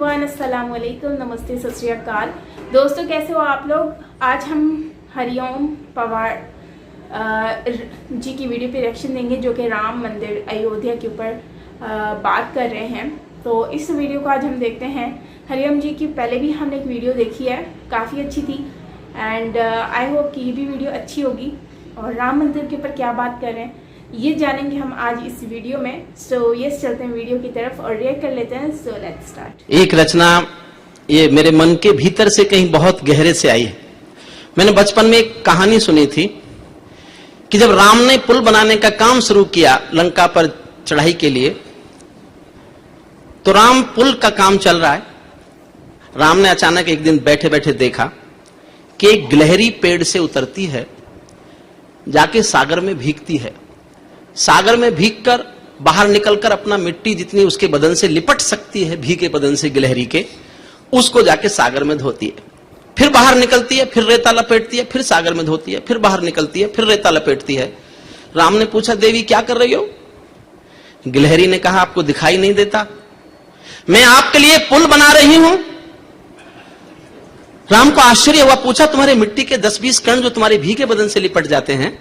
Everyone, अस्सलाम वालेकुम, नमस्ते, सत श्री अकाल। दोस्तों कैसे हो आप लोग। आज हम हरिओम पवार जी की वीडियो पे रिएक्शन देंगे जो कि राम मंदिर अयोध्या के ऊपर बात कर रहे हैं। तो इस वीडियो को आज हम देखते हैं। हरिओम जी की पहले भी हमने एक वीडियो देखी है, काफ़ी अच्छी थी एंड आई होप कि ये भी वीडियो अच्छी होगी। और राम मंदिर के ऊपर क्या बात कर रहे हैं ये जानेंगे हम आज इस वीडियो में। सो यस, चलते हैं वीडियो की तरफ और रिएक्ट कर लेते हैं। So let's start. एक रचना ये मेरे मन के भीतर से कहीं बहुत गहरे से आई है। मैंने बचपन में एक कहानी सुनी थी कि जब राम ने पुल बनाने का काम शुरू किया लंका पर चढ़ाई के लिए, तो राम पुल का काम चल रहा है। राम ने अचानक एक दिन बैठे बैठे देखा कि एक गिलहरी पेड़ से उतरती है, जाके सागर में भीगती है। सागर में भीगकर बाहर निकलकर अपना मिट्टी जितनी उसके बदन से लिपट सकती है, भीगे बदन से गिलहरी के, उसको जाके सागर में धोती है। फिर बाहर निकलती है, फिर रेता लपेटती है, फिर सागर में धोती है, फिर बाहर निकलती है, फिर रेता लपेटती है। राम ने पूछा, देवी क्या कर रही हो? गिलहरी ने कहा, आपको दिखाई नहीं देता, मैं आपके लिए पुल बना रही हूं। राम को आश्चर्य हुआ, पूछा, तुम्हारे मिट्टी के 10-20 कण जो तुम्हारे भीगे बदन से लिपट जाते हैं,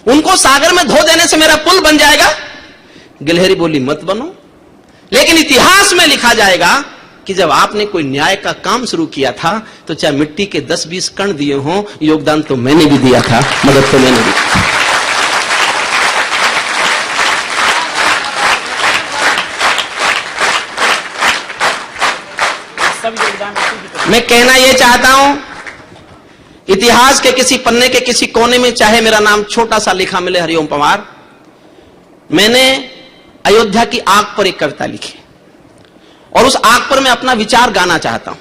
उनको सागर में धो देने से मेरा पुल बन जाएगा? गिलहरी बोली, मत बनो, लेकिन इतिहास में लिखा जाएगा कि जब आपने कोई न्याय का काम शुरू किया था तो चाहे मिट्टी के 10-20 कण दिए हों, योगदान तो मैंने भी दिया था, मदद तो मैंने दी। मैं कहना यह चाहता हूं, इतिहास के किसी पन्ने के किसी कोने में चाहे मेरा नाम छोटा सा लिखा मिले, हरिओम पवार, मैंने अयोध्या की आग पर एक कविता लिखी और उस आग पर मैं अपना विचार गाना चाहता हूं।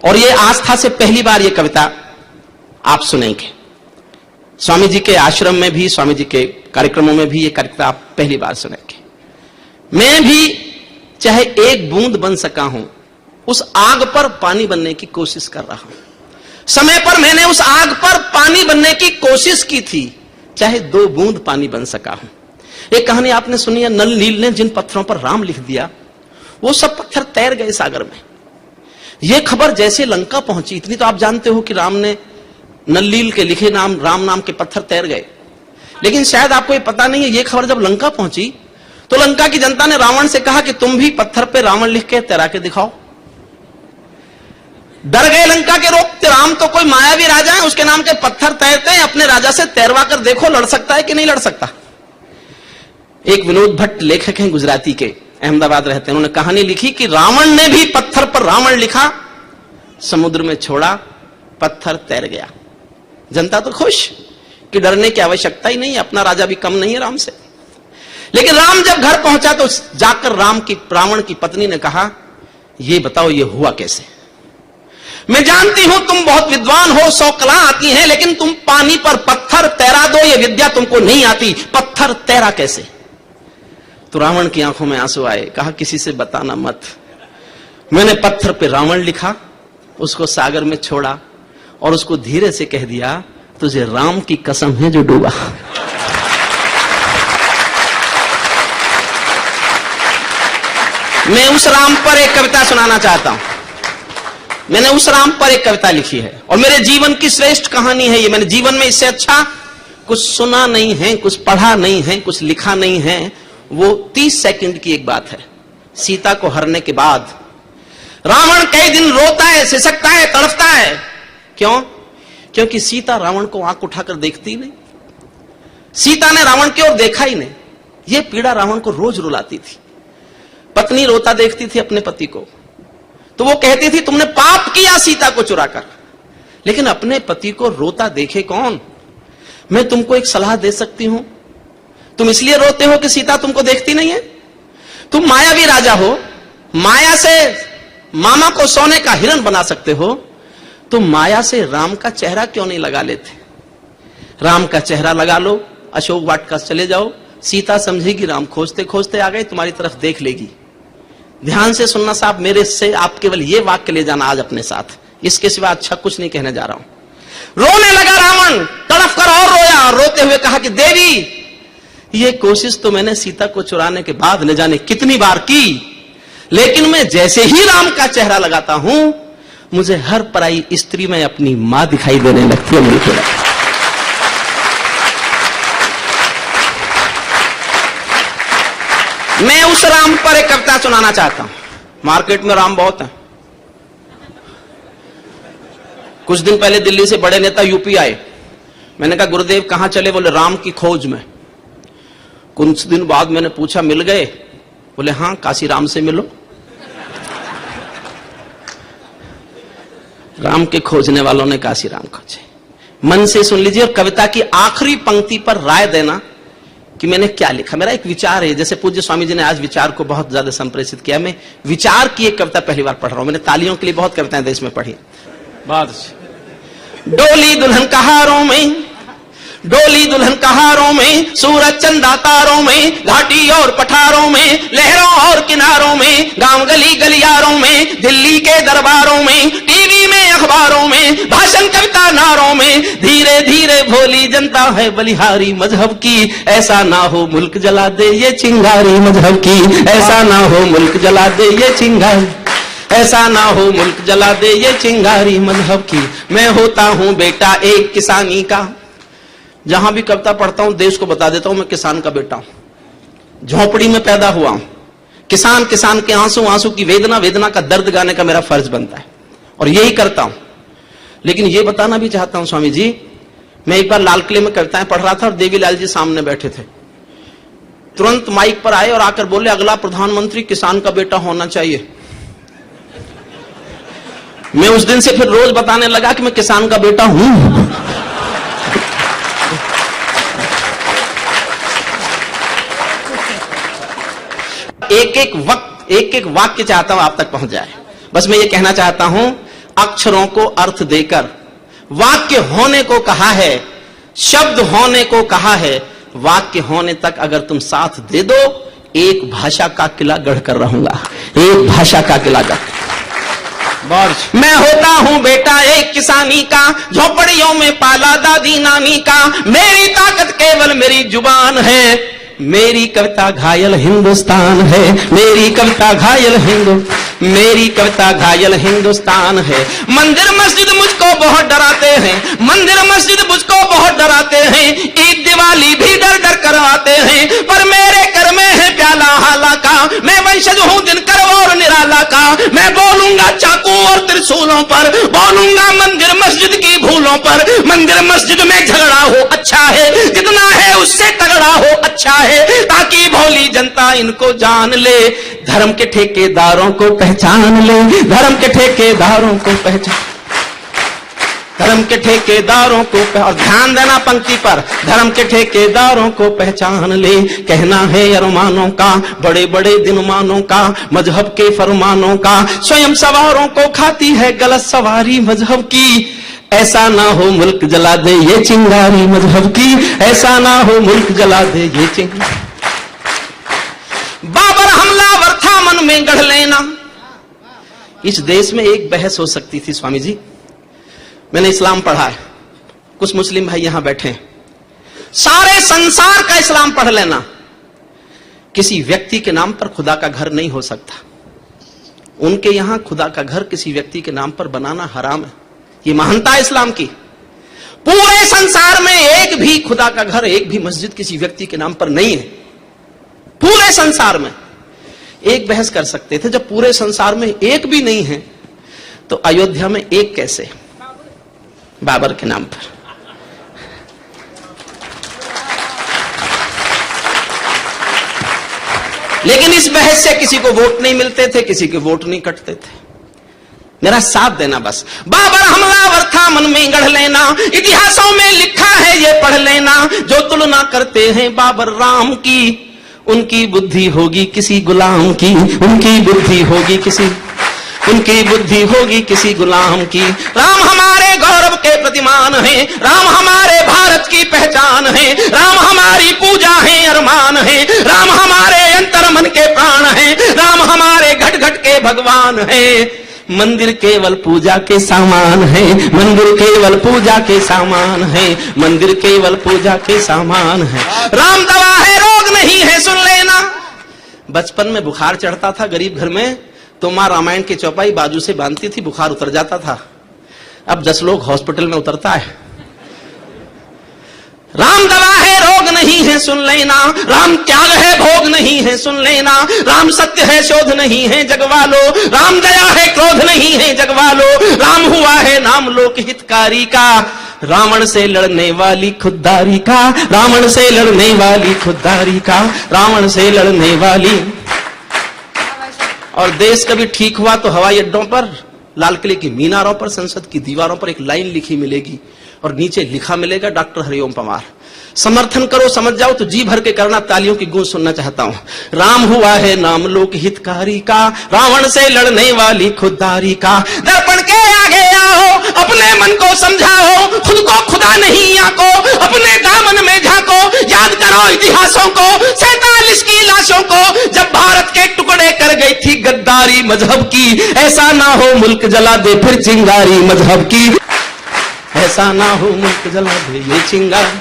और यह आस्था से पहली बार यह कविता आप सुनेंगे। स्वामी जी के आश्रम में भी, स्वामी जी के कार्यक्रमों में भी यह कविता आप पहली बार सुनेंगे। मैं भी चाहे एक बूंद बन सका हूं, उस आग पर पानी बनने की कोशिश कर रहा हूं। समय पर मैंने उस आग पर पानी बनने की कोशिश की थी, चाहे 2 बूंद पानी बन सका हूं। एक कहानी आपने सुनी है, नल नील ने जिन पत्थरों पर राम लिख दिया, वो सब पत्थर तैर गए सागर में। यह खबर जैसे लंका पहुंची, इतनी तो आप जानते हो कि राम ने नल नील के लिखे नाम, राम नाम के पत्थर तैर गए। लेकिन शायद आपको यह पता नहीं है, यह खबर जब लंका पहुंची तो लंका की जनता ने रावण से कहा कि तुम भी पत्थर पे रावण लिख के तैरा के दिखाओ। डर गए लंका के लोग, राम तो कोई मायावी राजा है, उसके नाम के पत्थर तैरते हैं, अपने राजा से तैरवा कर देखो लड़ सकता है कि नहीं लड़ सकता। एक विनोद भट्ट लेखक हैं गुजराती के, अहमदाबाद रहते हैं, उन्होंने कहानी लिखी कि रावण ने भी पत्थर पर रावण लिखा, समुद्र में छोड़ा, पत्थर तैर गया। जनता तो खुश कि डरने की आवश्यकता ही नहीं, अपना राजा भी कम नहीं है राम से। लेकिन राम जब घर पहुंचा तो जाकर रावण की पत्नी ने कहा, ये बताओ ये हुआ कैसे? मैं जानती हूं तुम बहुत विद्वान हो, 100 कला आती हैं, लेकिन तुम पानी पर पत्थर तैरा दो, ये विद्या तुमको नहीं आती, पत्थर तैरा कैसे? तो रावण की आंखों में आंसू आए, कहा किसी से बताना मत। मैंने पत्थर पे रावण लिखा, उसको सागर में छोड़ा और उसको धीरे से कह दिया, तुझे राम की कसम है जो डूबा। मैं उस राम पर एक कविता सुनाना चाहता हूं। मैंने उस राम पर एक कविता लिखी है और मेरे जीवन की श्रेष्ठ कहानी है ये। मैंने जीवन में इससे अच्छा कुछ सुना नहीं है, कुछ पढ़ा नहीं है, कुछ लिखा नहीं है। वो 30 सेकंड की एक बात है। सीता को हरने के बाद रावण कई दिन रोता है, सिसकता है, तड़पता है। क्यों? क्योंकि सीता रावण को आंख उठाकर देखती नहीं, सीता ने रावण की ओर देखा ही नहीं। यह पीड़ा रावण को रोज रुलाती थी। पत्नी रोता देखती थी अपने पति को तो वो कहती थी तुमने पाप किया सीता को चुराकर। लेकिन अपने पति को रोता देखे कौन? मैं तुमको एक सलाह दे सकती हूं। तुम इसलिए रोते हो कि सीता तुमको देखती नहीं है। तुम मायावी राजा हो, माया से मामा को सोने का हिरण बना सकते हो। तुम माया से राम का चेहरा क्यों नहीं लगा लेते? राम का चेहरा लगा लो, अशोक वाटिका चले जाओ, सीता समझेगी राम खोजते खोजते आ गए, तुम्हारी तरफ देख लेगी। ध्यान से सुनना साहब, मेरे से आप केवल ये वाक्य ले जाना आज अपने साथ, इसके सिवा अच्छा कुछ नहीं कहने जा रहा हूं। रोने लगा रावण, तड़प कर और रोया और रोते हुए कहा कि देवी, ये कोशिश तो मैंने सीता को चुराने के बाद न जाने कितनी बार की, लेकिन मैं जैसे ही राम का चेहरा लगाता हूं, मुझे हर पराई स्त्री में अपनी मां दिखाई देने लगती है। बिल्कुल मैं उस राम पर एक कविता सुनाना चाहता हूं। मार्केट में राम बहुत है। कुछ दिन पहले दिल्ली से बड़े नेता यूपी आए। मैंने कहा गुरुदेव कहां चले? बोले राम की खोज में। कुछ दिन बाद मैंने पूछा मिल गए? बोले हां, काशी राम से मिलो। राम के खोजने वालों ने काशी राम खोजे। मन से सुन लीजिए और कविता की आखिरी पंक्ति पर राय देना कि मैंने क्या लिखा। मेरा एक विचार है, जैसे पूज्य स्वामी जी ने आज विचार को बहुत ज्यादा संप्रेषित किया। मैं विचार की एक कविता पहली बार पढ़ रहा हूं। मैंने तालियों के लिए बहुत कविताएं देश में पढ़ी। डोली दुल्हन कहारों में, डोली दुल्हन कहारों में, सूरज चंदा तारों में, घाटी और पठारों में, लहरों और किनारों में, गांव गली गलियारों में, दिल्ली के दरबारों में, टीवी में अखबारों में, भाषण कविता नारों में, धीरे धीरे भोली जनता है बलिहारी मजहब की। ऐसा ना हो मुल्क जला दे ये चिंगारी मजहब की। ऐसा ना हो मुल्क जला दे ये चिंगारी, ऐसा ना हो मुल्क जला दे ये चिंगारी मजहब की। मैं होता हूं बेटा एक किसानी का। जहां भी कविता पढ़ता हूं देश को बता देता हूं मैं किसान का बेटा हूं। झोपड़ी में पैदा हुआ हूं। किसान, किसान के आंसू, आंसू की वेदना, वेदना का दर्द गाने का मेरा फर्ज बनता है और यही करता हूं। लेकिन यह बताना भी चाहता हूं स्वामी जी, मैं एक बार लाल किले में कविताएं पढ़ रहा था और देवीलाल जी सामने बैठे थे। तुरंत माइक पर आए और आकर बोले अगला प्रधानमंत्री किसान का बेटा होना चाहिए। मैं उस दिन से फिर रोज बताने लगा कि मैं किसान का बेटा हूं। एक एक वाक्य चाहता हूं आप तक पहुंच जाए। बस मैं ये कहना चाहता हूं, अक्षरों को अर्थ देकर वाक्य होने को कहा है, शब्द होने को कहा है। वाक्य होने तक अगर तुम साथ दे दो, एक भाषा का किला गढ़कर रहूंगा। एक भाषा का किला गढ़। मैं होता हूं बेटा एक किसानी का, झोपड़ियों में पाला दादी नानी का। मेरी ताकत केवल मेरी जुबान है। मेरी कविता घायल हिंदुस्तान है। मेरी कविता घायल मेरी कविता घायल हिंदुस्तान है। मंदिर मस्जिद मुझको बहुत डराते हैं। मंदिर मस्जिद मुझको बहुत डराते हैं। ईद दिवाली भी डर डर करवाते हैं। पर मेरे कर में है प्याला हाला का। मैं वंशज हूं दिनकर और निराला का। मैं बोलूंगा चाकू और त्रिशूलों पर, बोलूंगा मंदिर मस्जिद की भूलों पर। मंदिर मस्जिद में झगड़ा हो अच्छा है, जितना है उससे तगड़ा हो अच्छा है, ताकि भोली जनता इनको जान ले। धर्म के ठेकेदारों को पहचान ले। धर्म के ठेकेदारों को पहचान, धर्म के ठेकेदारों को और ध्यान देना पंक्ति पर, धर्म के ठेकेदारों को पहचान ले। कहना है अरमानों का, बड़े बड़े दिनमानों का, मजहब के फरमानों का। स्वयं सवारों को खाती है गलत सवारी मजहब की। ऐसा ना हो मुल्क जला दे ये चिंगारी मजहब की। ऐसा ना हो मुल्क जला दे ये चिंगारी। बाबर हमलावर था मन में गढ़ लेना। इस देश में एक बहस हो सकती थी स्वामी जी। मैंने इस्लाम पढ़ा है, कुछ मुस्लिम भाई यहां बैठे हैं। सारे संसार का इस्लाम पढ़ लेना, किसी व्यक्ति के नाम पर खुदा का घर नहीं हो सकता। उनके यहां खुदा का घर किसी व्यक्ति के नाम पर बनाना हराम है। ये महानता है इस्लाम की। पूरे संसार में एक भी खुदा का घर, एक भी मस्जिद किसी व्यक्ति के नाम पर नहीं है। पूरे संसार में एक बहस कर सकते थे, जब पूरे संसार में एक भी नहीं है तो अयोध्या में एक कैसे? बाबर के नाम पर। लेकिन इस बहस से किसी को वोट नहीं मिलते थे, किसी के वोट नहीं कटते थे। मेरा साथ देना बस। बाबर हमलावर था मन में गढ़ लेना। इतिहासों में लिखा है ये पढ़ लेना। जो तुलना करते हैं बाबर राम की, उनकी बुद्धि होगी किसी गुलाम की। उनकी बुद्धि होगी किसी, उनकी बुद्धि होगी किसी गुलाम की। राम हमारे गौरव के प्रतिमान है। राम हमारे भारत की पहचान है। राम हमारी पूजा है, अरमान है। राम हमारे अंतर मन के प्राण है। राम हमारे घट घट के भगवान है। मंदिर केवल पूजा के सामान है। मंदिर केवल पूजा के सामान है। मंदिर केवल पूजा के सामान है। राम दवा है रोग नहीं है सुन लेना। बचपन में बुखार चढ़ता था गरीब घर में, तो माँ रामायण की चौपाई बाजू से बांधती थी, बुखार उतर जाता था। अब 10 लोग हॉस्पिटल में उतरता है। राम दवा है रोग नहीं है सुन लेना, राम त्याग है भोग नहीं है सुन लेना, राम सत्य है शोध नहीं है जगवालो, राम दया है क्रोध नहीं है जगवालो, राम हुआ है नाम लोक हितकारी का, रावण से लड़ने वाली खुददारी का, रावण से लड़ने वाली खुददारी का, रावण से लड़ने वाली। और देश कभी ठीक हुआ तो हवाई अड्डों पर, लाल किले की मीनारों पर, संसद की दीवारों पर एक लाइन लिखी मिलेगी और नीचे लिखा मिलेगा डॉक्टर हरिओम पवार। समर्थन करो, समझ जाओ तो जी भर के करना, तालियों की गूंज सुनना चाहता हूं। राम हुआ है नाम लोक हितकारी का, रावण से लड़ने वाली खुददारी का, दर्पण के आगे आओ, अपने मन को समझाओ, खुद को खुदा नहीं आको, अपने दामन में झांको, याद करो इतिहासों को, 47 की लाशों को, जब भारत के टुकड़े कर गई थी गद्दारी मजहब की, ऐसा ना हो मुल्क जला दे फिर चिंगारी मजहब की, ऐसा ना हो मुल्क जला दे ये चिंगारी।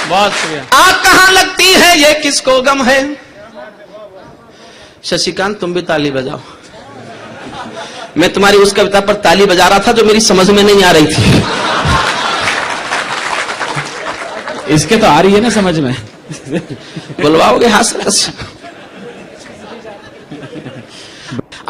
बहुत शुक्रिया। आग कहां लगती है ये किसको गम है? शशिकांत तुम भी ताली बजाओ। मैं तुम्हारी उस कविता पर ताली बजा रहा था जो मेरी समझ में नहीं आ रही थी। इसके तो आ रही है ना समझ में। बुलवाओगे हास्य?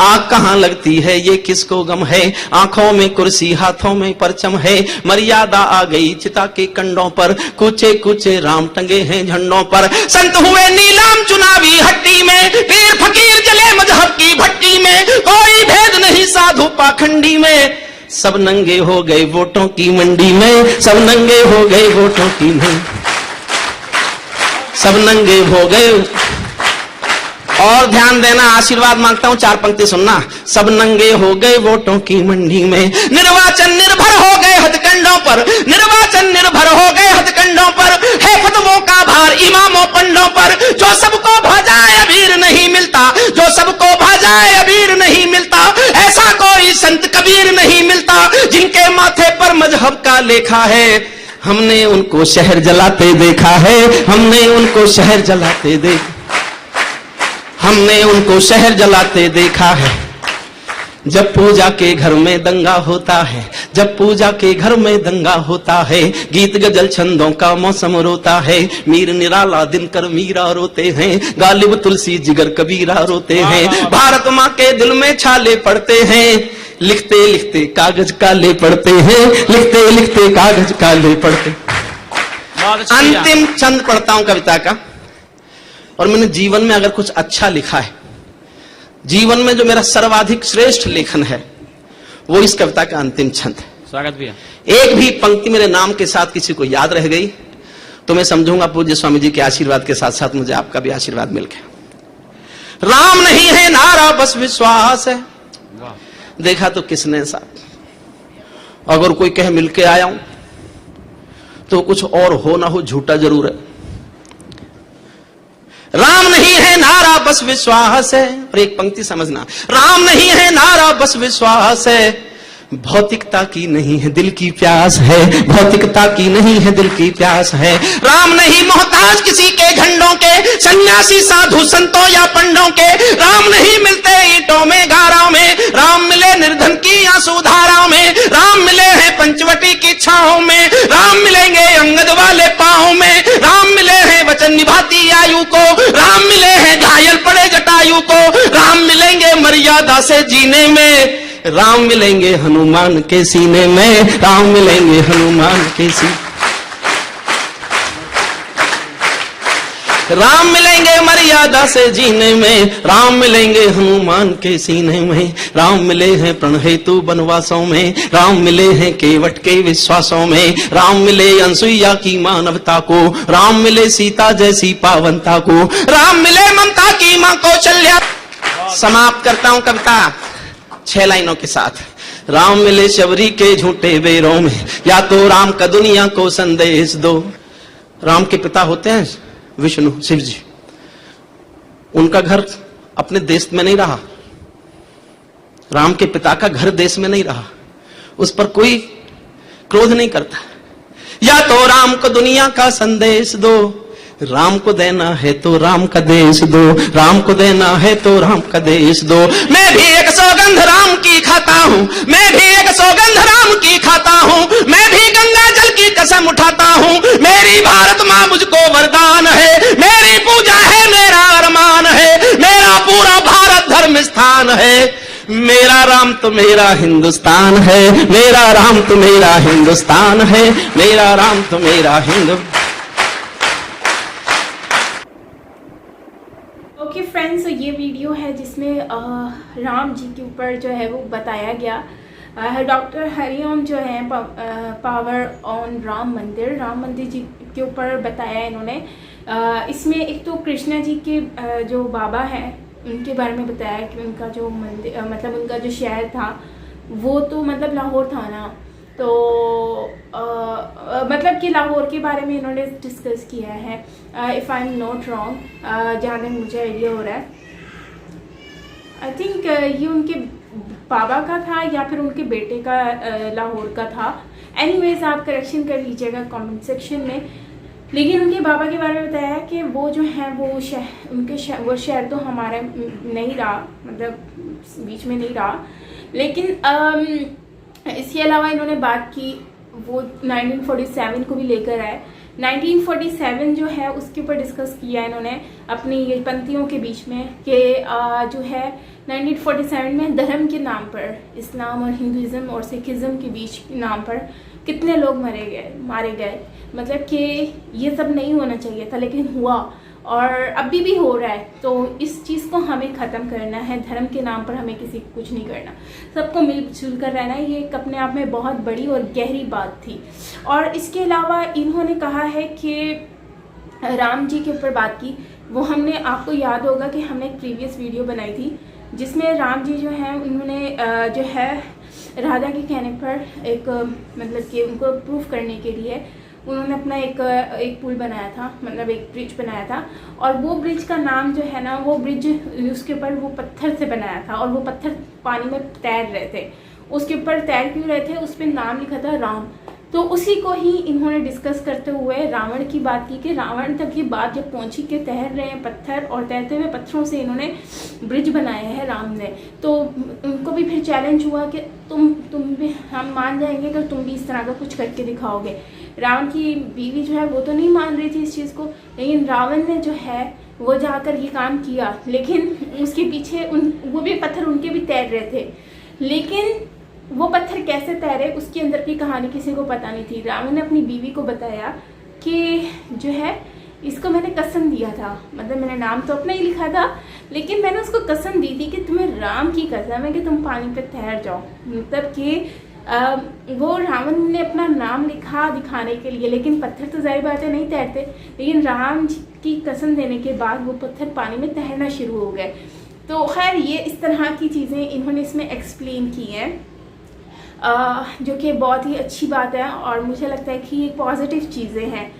आग कहां लगती है ये किसको गम है, आंखों में कुर्सी हाथों में परचम है, मर्यादा आ गई चिता के कंडों पर, कुचे कुचे राम टंगे हैं झंडों पर, संत हुए नीलाम चुनावी हट्टी में, पीर फकीर जले मजहब की भट्टी में, कोई भेद नहीं साधु पाखंडी में, सब नंगे हो गए वोटों की मंडी में, सब नंगे हो गए वोटों की मंडी, सब नंगे हो गए। और ध्यान देना, आशीर्वाद मांगता हूं, 4 पंक्ति सुनना। सब नंगे हो गए वोटों की मंडी में, निर्वाचन निर्भर हो गए हथकंडों पर, निर्वाचन निर्भर हो गए हथकंडों पर, है फतवों का भार इमामों पंडों पर, जो सबको भाजाए अबीर नहीं मिलता, जो सबको भाजाए अबीर नहीं मिलता, ऐसा कोई संत कबीर नहीं मिलता, जिनके माथे पर मजहब का लेखा है, हमने उनको शहर जलाते देखा है, हमने उनको शहर जलाते देखा, हमने उनको शहर जलाते देखा है। जब पूजा के घर में दंगा होता है, जब पूजा के घर में दंगा होता है, गीत गजल छंदों का मौसम रोता है, मीर निराला दिनकर मीरा रोते हैं, गालिब तुलसी जिगर कबीरा रोते हैं, भारत माँ के दिल में छाले पड़ते हैं, लिखते लिखते कागज काले पड़ते हैं, लिखते लिखते कागज काले पड़ते। अंतिम छंद पढ़ता हूं कविता का। और मैंने जीवन में अगर कुछ अच्छा लिखा है, जीवन में जो मेरा सर्वाधिक श्रेष्ठ लेखन है, वो इस कविता का अंतिम छंद है। स्वागत भैया। एक भी पंक्ति मेरे नाम के साथ किसी को याद रह गई तो मैं समझूंगा पूज्य स्वामी जी के आशीर्वाद के साथ साथ मुझे आपका भी आशीर्वाद मिल गया। राम नहीं है नारा बस विश्वास है, देखा तो किसने साथ, अगर कोई कहे मिलके आया हूं तो कुछ और हो ना हो झूठा जरूर है। राम नहीं है नारा बस विश्वास है, और एक पंक्ति समझना, राम नहीं है नारा बस विश्वास है, भौतिकता की नहीं है दिल की प्यास है, भौतिकता की नहीं है दिल की प्यास है। राम नहीं मोहताज किसी के झंडों के, सन्यासी साधु संतों या पंडों के, राम नहीं मिलते ईंटों में गारों में, राम मिले निर्धन की आंसू धाराओं में, राम मिले हैं पंचवटी की छाओं में, राम मिलेंगे अंगद वाले पांव में, राम मिले हैं वचन निभाती आयु को, राम मिले हैं घायल पड़े जटायु को, राम मिलेंगे मर्यादा से जीने में, राम मिलेंगे हनुमान के सीने में, राम मिलेंगे हनुमान के सीने, राम मिलेंगे मर्यादा से जीने में, राम मिलेंगे हनुमान के सीने में, राम मिले हैं प्रण हेतु बनवासों में, राम मिले हैं केवट के विश्वासों में, राम मिले अनसुईया की मानवता को, राम मिले सीता जैसी पावनता को, राम मिले ममता की मां कौशल्या। समाप्त करता हूं कविता 6 लाइनों के साथ। राम मिले शबरी के झूठे बेरों में, या तो राम का दुनिया को संदेश दो। राम के पिता होते हैं विष्णु शिव जी, उनका घर अपने देश में नहीं रहा, राम के पिता का घर देश में नहीं रहा, उस पर कोई क्रोध नहीं करता। या तो राम को दुनिया का संदेश दो, राम को देना है तो राम का देश दो, राम को देना है तो राम का देश दो। मैं भी एक सौगंध राम की खाता हूँ, मैं भी एक सौगंध राम की खाता हूँ, मैं भी गंगा जल की कसम उठाता हूँ। मेरी भारत माँ मुझको वरदान है, मेरी पूजा है, मेरा अरमान है, मेरा पूरा भारत धर्म स्थान है। मेरा राम तो मेरा हिंदुस्तान है, मेरा राम तो मेरा हिंदुस्तान है, मेरा राम तो मेरा ओके फ्रेंड्स, तो ये वीडियो है जिसमें राम जी के ऊपर जो है वो बताया गया। डॉक्टर हरिओम जो है पावर ऑन राम मंदिर जी के ऊपर बताया इन्होंने। इसमें एक तो कृष्णा जी के जो बाबा हैं उनके बारे में बताया कि उनका जो मंदिर मतलब उनका जो शहर था वो तो मतलब लाहौर था ना, तो मतलब कि लाहौर के बारे में इन्होंने डिस्कस किया है। If I am not wrong, जहाँ तक मुझे आइडिया हो रहा है, आई थिंक ये उनके बाबा का था या फिर उनके बेटे का लाहौर का था। एनीवेज आप करेक्शन कर लीजिएगा कमेंट सेक्शन में। लेकिन उनके बाबा के बारे में बताया कि वो जो है वो वो शहर तो हमारा नहीं रहा, मतलब बीच में नहीं रहा। लेकिन इसके अलावा इन्होंने बात की वो 1947 को भी लेकर आए। 1947 जो है उसके ऊपर डिस्कस किया इन्होंने अपनी ये पंक्तियों के बीच में कि जो है 1947 में धर्म के नाम पर, इस्लाम और हिंदुज़म और सिखिज़म के बीच नाम पर कितने लोग मारे गए। मतलब कि ये सब नहीं होना चाहिए था, लेकिन हुआ और अभी भी हो रहा है। तो इस चीज़ को हमें ख़त्म करना है, धर्म के नाम पर हमें किसी को कुछ नहीं करना, सबको मिलजुल कर रहना है। ये एक अपने आप में बहुत बड़ी और गहरी बात थी। और इसके अलावा इन्होंने कहा है कि राम जी के ऊपर बात की, वो हमने, आपको याद होगा कि हमने एक प्रीवियस वीडियो बनाई थी जिसमें राम जी जो है उन्होंने जो है राधा के कहने पर एक मतलब कि उनको प्रूफ करने के लिए उन्होंने अपना एक पुल बनाया था, मतलब एक ब्रिज बनाया था। और वो ब्रिज का नाम जो है ना, वो ब्रिज उसके ऊपर वो पत्थर से बनाया था और वो पत्थर पानी में तैर रहे थे। उसके ऊपर तैर क्यों रहे थे, उस पर नाम लिखा था राम। तो उसी को ही इन्होंने डिस्कस करते हुए रावण की बात की कि रावण तक ये बात जब पहुंची कि तैर रहे हैं पत्थर और तैरते हुए पत्थरों से इन्होंने ब्रिज बनाया है राम ने। तो उनको भी फिर चैलेंज हुआ कि तुम भी, हम मान जाएंगे कि तुम भी इस तरह का कुछ करके दिखाओगे। रावण की बीवी जो है वो तो नहीं मान रही थी इस चीज़ को, लेकिन रावण ने जो है वो जाकर ये काम किया। लेकिन उसके पीछे वो भी पत्थर उनके भी तैर रहे थे, लेकिन वो पत्थर कैसे तैरे उसके अंदर की कहानी किसी को पता नहीं थी। रावण ने अपनी बीवी को बताया कि जो है इसको मैंने कसम दिया था, मतलब मैंने नाम तो अपना ही लिखा था, लेकिन मैंने उसको कसम दी थी कि तुम्हें राम की कसम है कि तुम पानी पे तैर जाओ। मतलब कि वो रावण ने अपना नाम लिखा दिखाने के लिए, लेकिन पत्थर तो जाहिर बात है नहीं तैरते, लेकिन राम की कसम देने के बाद वो पत्थर पानी में तैरना शुरू हो गए। तो खैर ये इस तरह की चीज़ें इन्होंने इसमें एक्सप्लेन की हैं, जो कि बहुत ही अच्छी बात है और मुझे लगता है कि ये पॉजिटिव चीज़ें हैं।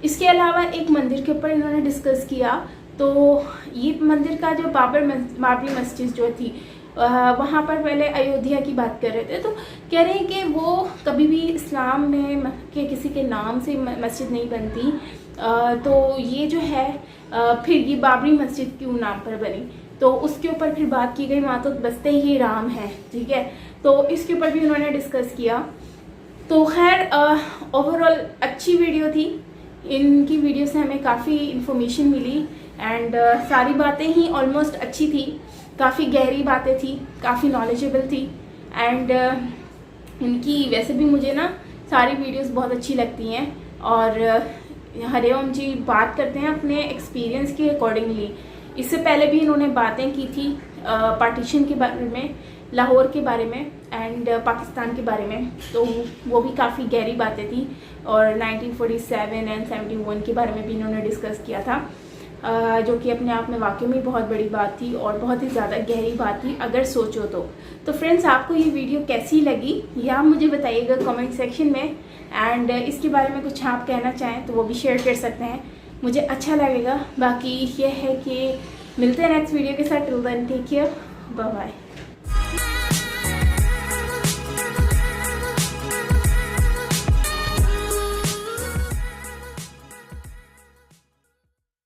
इसके अलावा एक मंदिर के ऊपर इन्होंने डिस्कस किया। तो ये मंदिर का जो बाबरी मस्जिद जो थी, वहाँ पर पहले अयोध्या की बात कर रहे थे, तो कह रहे हैं कि वो कभी भी इस्लाम में के किसी के नाम से मस्जिद नहीं बनती। तो ये जो है फिर ये बाबरी मस्जिद क्यों नाम पर बनी, तो उसके ऊपर फिर बात की गई। वहाँ तो बसते ही राम है, ठीक है। तो इसके ऊपर भी उन्होंने डिस्कस किया। तो खैर ओवरऑल अच्छी वीडियो थी। इनकी वीडियो से हमें काफ़ी इन्फॉर्मेशन मिली एंड सारी बातें ही ऑलमोस्ट अच्छी थी, काफ़ी गहरी बातें थी, काफ़ी नॉलेजेबल थी एंड इनकी वैसे भी मुझे ना सारी वीडियोस बहुत अच्छी लगती हैं। और हरिओम जी बात करते हैं अपने एक्सपीरियंस के अकॉर्डिंगली। इससे पहले भी इन्होंने बातें की थी पार्टीशन के बारे में, लाहौर के बारे में एंड पाकिस्तान के बारे में, तो वो भी काफ़ी गहरी बातें थी। और 1947 एंड 71 के बारे में भी इन्होंने डिस्कस किया था, जो कि अपने आप में वाकई में बहुत बड़ी बात थी और बहुत ही ज़्यादा गहरी बात थी अगर सोचो तो फ्रेंड्स आपको ये वीडियो कैसी लगी ये आप मुझे बताइएगा कमेंट सेक्शन में। एंड इसके बारे में कुछ आप कहना चाहें तो वो भी शेयर कर सकते हैं, मुझे अच्छा लगेगा। बाकी ये है कि मिलते हैं नेक्स्ट वीडियो के साथ। Till then take care, bye bye.